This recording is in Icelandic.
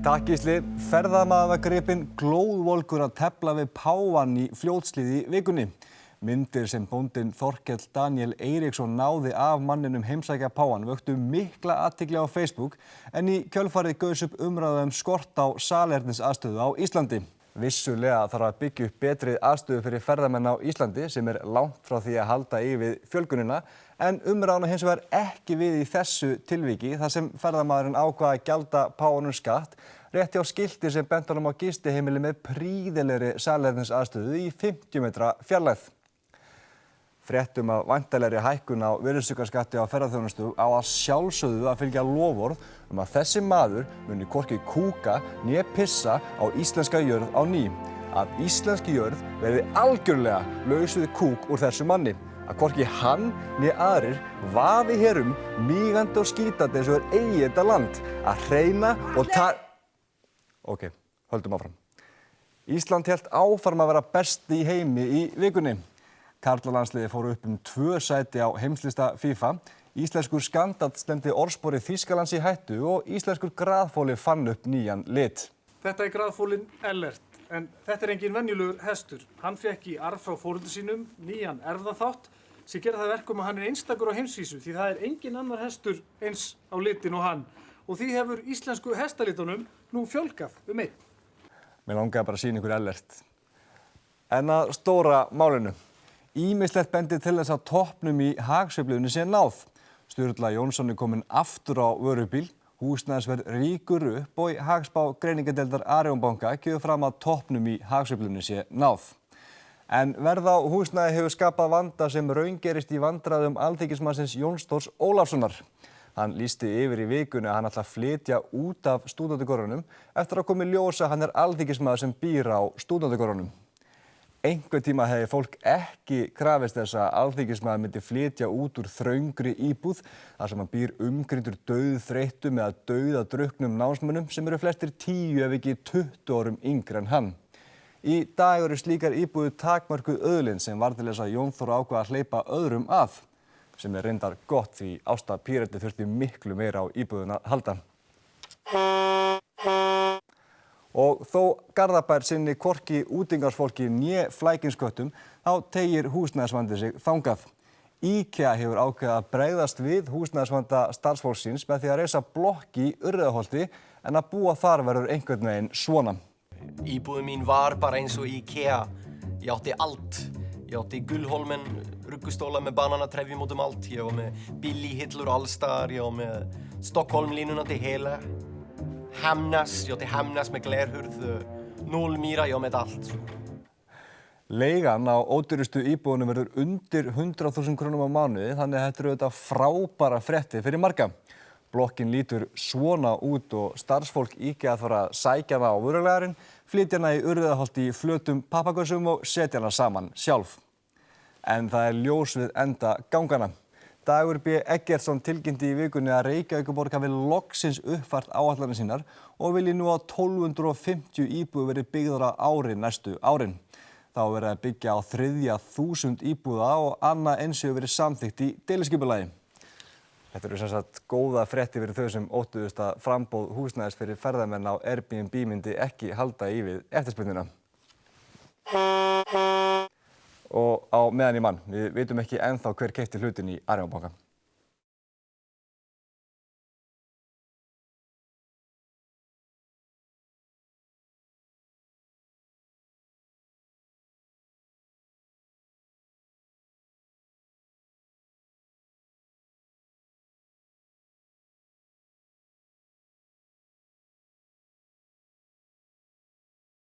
Takk Gísli. Ferðamaður var gripinn glóðvolgur að tefla við páfann í Fljótshlíð í vikunni. Myndir sem bóndinn Þorkell Daniel Eiríksson náði af manninum heimsækja páfann vöktu mikla athygli á Facebook en í kjölfarið gaus upp umræða skort á salernisaðstöðu á Íslandi. Vissulega þarf að byggja upp betri aðstöðu fyrir ferðamenn á Íslandi sem langt frá því að halda í við fjölgunina en umræðan hins vegar ekki við í þessu tilviki þar sem ferðamaðurinn ákvað að gjalda páfanum skatt rétt hjá skilti sem benti honum á gistiheimili með prýðilegri salernisaðstöðu í 50 metra fjarlægð. Fréttum af væntanlegri hækkun á virðisaukaskatti á ferðaþjónustu á að sjálfsögðu að fylgja loforð að þessi maður muni hvorki kúka né pissa á íslenska jörð á ný. Að íslenski jörð verði algjörlega laus við kúk úr þessu manni. Að hvorki hann né aðrir vaði hér mígandi og skítandi eins og eigi þetta land. Að hreina og Ok, höldum áfram. Ísland hélt áfram að vera best í heimi í vikunni. Karlalandsliðið fóru upp 2 sæti á heimslista FIFA. Íslenskur skandall stefndi orðspori Þýskalands í hættu og íslenskur graðfóli fann upp nýjan lit. Þetta graðfólinn Ellert, en þetta engin venjulegur hestur. Hann fékk í arf frá foreldrum sínum nýjan erfðaþátt sem gerir það verkum að hann einstakur á heimsvísu því það engin annar hestur eins á litin og hann. Og því hefur íslensku hestalitunum nú fjölgað 1. Mér langaði bara að sýna ykkur Ellert. En að stóra málinu. Ýmislegt bendir til þess að toppnum í hagsveiflunni sé náð. Sturla Jónsson kominn aftur á vörubíl, húsnæðisverð rýkur upp og í hagspá greiningadeildar Arion banka kemur fram að toppnum í hagsveiflunni sé náð. En verð á húsnæði hefur skapað vanda sem raungerist í vandræðum alþingismannsins Jóns Þórs Ólafssonar. Hann lýsti yfir í vikunni að hann ætla að flytja út af stúdentagörðunum eftir að koma í ljós að hann alþingismaður sem býr á stúdentagörðunum. Einhvern tíma hefði fólk ekki krafist þess að alþingismaður myndi flytja út úr þröngri íbúð þar sem hann býr umkringdur dauðþreyttum eða dauðadrukknum námsmönnum sem eru flestir 10 ef ekki 20 árum yngri en hann. Í dag eru slíkar íbúðir takmörkuð auðlind sem varð til þess að Jón Þór ákvað að hleypa öðrum að, sem reyndar gott því Ásta Píreti þurfti miklu meira á íbúðina að halda. Og þó Garðabær sinni hvorki útingarsfólki né flækingsköttum, þá teygir húsnæðisvandi sig þangað. IKEA hefur ákveðið að bregðast við húsnæðisvanda starfsfólksins með því að reisa blokk í Urriðaholti en að búa þar verður einhvern veginn svona. Íbúðin mín var bara eins og IKEA. Ég átti allt. Ég átti Gullholmen, ruggustóla með bananatrefjum út allt. Ég var með Billy-hillur allstar. Ég var með Stockholm-línuna til hela. Hemnes, ég átti Hemnes með glerhurð, Núlmýra, ég með allt. Leigan á ódýrustu íbúðunum verður undir 100.000 krónum á mánuði, þannig að þetta eru auðvitað frábæra fréttir fyrir marga. Blokkin lítur svona út og starfsfólk IKEA þarf að sækja hana á vörulegarinn, flytja hana í Urriðaholti í flötum pappakassum og setja hana saman sjálf. En það ljós við enda gangana. Dagur B. Eggertsson tilkynnti í vikunni að Reykjavíkurborg hafi loksins uppfært áætlanir sínar og vilji nú að 1250 íbúðir verði byggðar á ári næstu árin. Þá verði að byggja á 3.000 íbúða og annað eins hefur verið samþykkt í deiliskipulagi. Þetta eru sem sagt góða fréttir fyrir þau sem óttuðust að framboð húsnæðis fyrir ferðamenn á Airbnb myndi ekki halda í við eftirspurnina. Og á meðan í mann, við vitum ekki ennþá hver keypti hlutinn í Arion banka.